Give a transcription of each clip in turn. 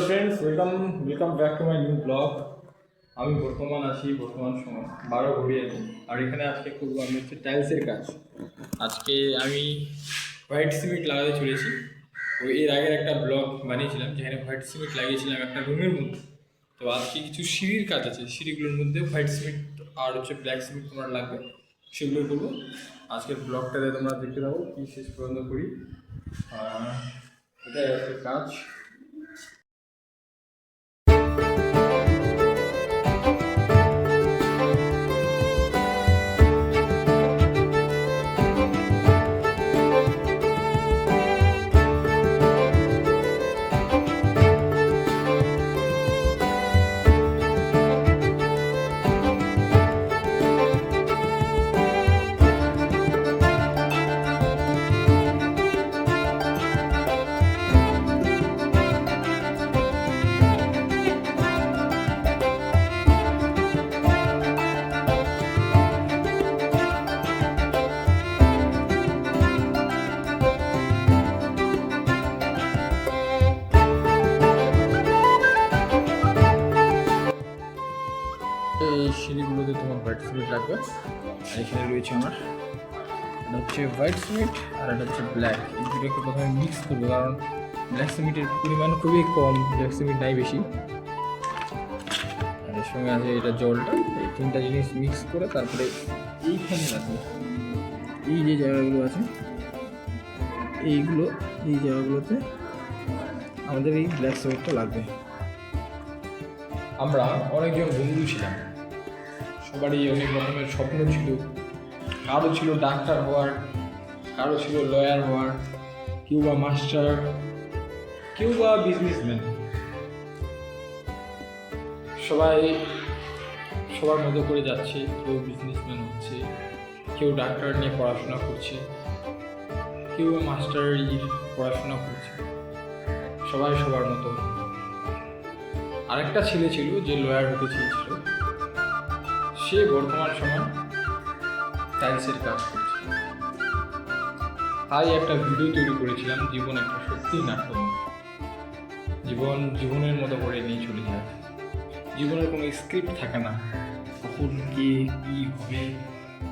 Friends, welcome back to my new blog. আমি বর্তমান সময় 12 ঘড়ি আছি। আর এখানে আজকে করবো আমি হচ্ছে টাইলসের কাজ। আজকে আমি হোয়াইট সিমেন্ট লাগাতে চলেছি। এর আগের একটা ব্লগ বানিয়েছিলাম যেখানে হোয়াইট সিমেন্ট লাগিয়েছিলাম একটা রুমের মধ্যে। তো আজকে কিছু সিঁড়ির কাজ আছে, সিঁড়িগুলোর মধ্যে হোয়াইট সিমেন্ট আর হচ্ছে ব্ল্যাক সিমেন্ট তোমরা লাগবে, সেগুলো করবো। আজকের ব্লগটাতে তোমরা দেখতে পাবো কি শেষ পর্যন্ত করি। এটাই হচ্ছে কাজ। এই সিঁড়িগুলোতে তোমার হোয়াইট সিমেন্ট লাগবে। আর এখানে রয়েছে আমার, এটা হচ্ছে হোয়াইট সিমেন্ট আর এটা হচ্ছে ব্ল্যাক। এই দুটোকে প্রথমে মিক্স করবো, কারণ ব্ল্যাক সিমেন্টের পরিমাণ খুবই কম, ব্ল্যাক সিমেন্ট নাই বেশি। আর এর সঙ্গে আছে এটা জলটা। এই তিনটা জিনিস মিক্স করে তারপরে এইখানে আছে এই যে জায়গাগুলো আছে, এই জায়গাগুলোতে আমাদের এই ব্ল্যাক সিমেন্টটা লাগবে। আমরা অনেকজন বন্ধু ছিলাম, সবারই অনেক রকমের স্বপ্ন ছিল। কারো ছিল ডাক্তার হওয়ার, কারো ছিল লয়ার হওয়ার, কেউ বা মাস্টার, কেউ বা বিজনেসম্যান। সবাই সবার মতো করে যাচ্ছে, কেউ বিজনেসম্যান হচ্ছে, কেউ ডাক্তার নিয়ে পড়াশোনা করছে, কেউ বা মাস্টারের পড়াশোনা করছে। সবাই সবার মতো। আরেকটা ছেলে ছিল যে লয়ার হতে চেয়েছিল, সে বর্তমান সময় টাইলসের কাজ করছে। তাই একটা ভিডিও তৈরি করেছিলাম, জীবন একটা সত্যিই নাটক। জীবনের মতো করে নিয়ে চলে যায়। জীবনের কোনো স্ক্রিপ্ট থাকে না, কখন কে কী হবে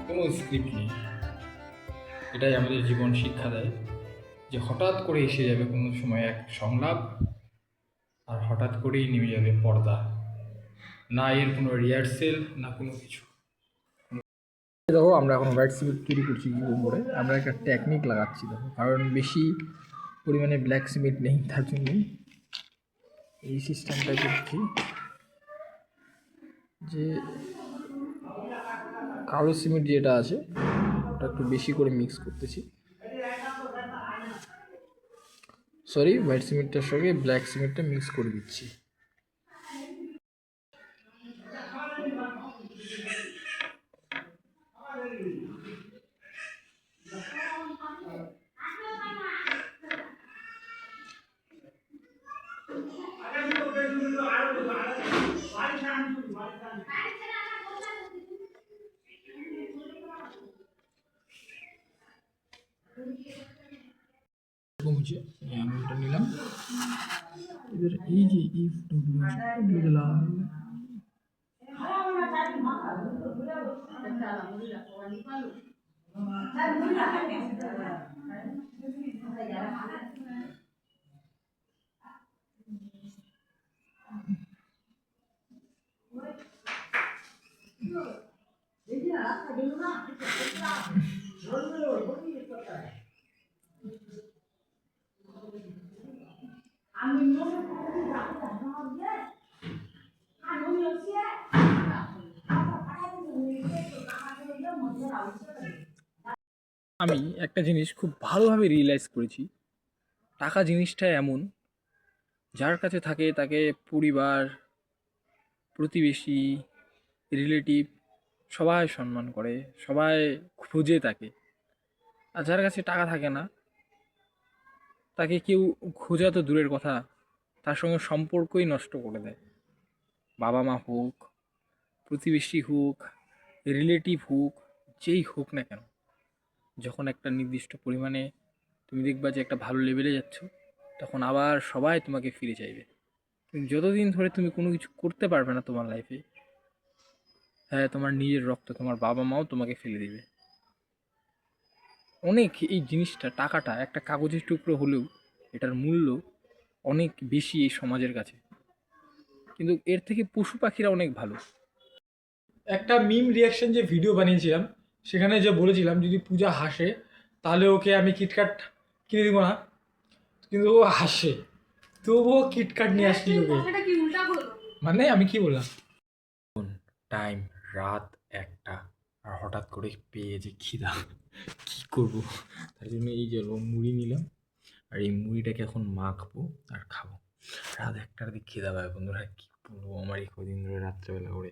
কোনো স্ক্রিপ্ট নেই। এটাই আমাদের জীবন শিক্ষা দেয় যে হঠাৎ করে এসে যাবে কোনো সময় এক সংলাপ, আর হঠাৎ করেই নেমে যাবে পর্দা। না এর কোনো রিহার্সেল, না কোনো কিছু। দেখো, আমরা এখন হোয়াইট সিমেন্ট তৈরি করছি করে, আমরা একটা টেকনিক লাগাচ্ছি। দেখো, কারণ বেশি পরিমাণে ব্ল্যাক সিমেন্ট নেই, তার জন্য এই সিস্টেমটা করছি যে কালো সিমেন্ট যেটা আছে ওটা একটু বেশি করে মিক্স করতেছি। হোয়াইট সিমেন্টটার সঙ্গে ব্ল্যাক সিমেন্টটা মিক্স করে দিচ্ছি। আমি ওটা নিলাম। এবার এই যে দিয়ে দিলাম। আমি একটা জিনিস খুব ভালোভাবে রিয়েলাইজ করেছি, টাকা জিনিসটা এমন, যার কাছে থাকে তাকে পরিবার, প্রতিবেশী, রিলেটিভ সবাই সম্মান করে, সবাই খুঁজে তাকে। আর যার কাছে টাকা থাকে না, তাকে কেউ খোঁজা তো দূরের কথা, তার সঙ্গে সম্পর্কই নষ্ট করে দেয়। বাবা মা হোক, প্রতিবেশী হোক, রিলেটিভ হোক, যেই হোক না কেন, যখন একটা নির্দিষ্ট পরিমাণে তুমি দেখবা যে একটা ভালো লেভেলে যাচ্ছ, তখন আবার সবাই তোমাকে ফিরে চাইবে। কিন্তু যতদিন ধরে তুমি কোনো কিছু করতে পারবে না তোমার লাইফে, হ্যাঁ তোমার নিজের রক্ত, তোমার বাবা মাও তোমাকে ফেলে দিবে। অনেক এই জিনিসটা, টাকাটা একটা কাগজের টুকরো হলেও এটার মূল্য অনেক বেশি এই সমাজের কাছে। কিন্তু এর থেকে পশু পাখিরা অনেক ভালো। একটা মিম রিয়াকশন যে ভিডিও বানিয়েছিলাম, সেখানে যে বলেছিলাম যদি পূজা হাসে তাহলে ওকে আমি কিটক্যাট কিনে দিব না, কিন্তু ও হাসে, তবুও কিটক্যাট নিয়ে আসি ওকে। মানে আমি কি বললাম, টাইম রাত 1টা, আর হঠাৎ করে পেয়ে যে খিদা, কি করব, তার জন্য এই যে মুড়ি নিলাম, আর এই মুড়িটাকে এখন মাখবো আর খাবো। রাত 1টার দিকে খিদা পায় বন্ধুরা, কি বলবো, আমার এই কদিন ধরে রাত্রেবেলা করে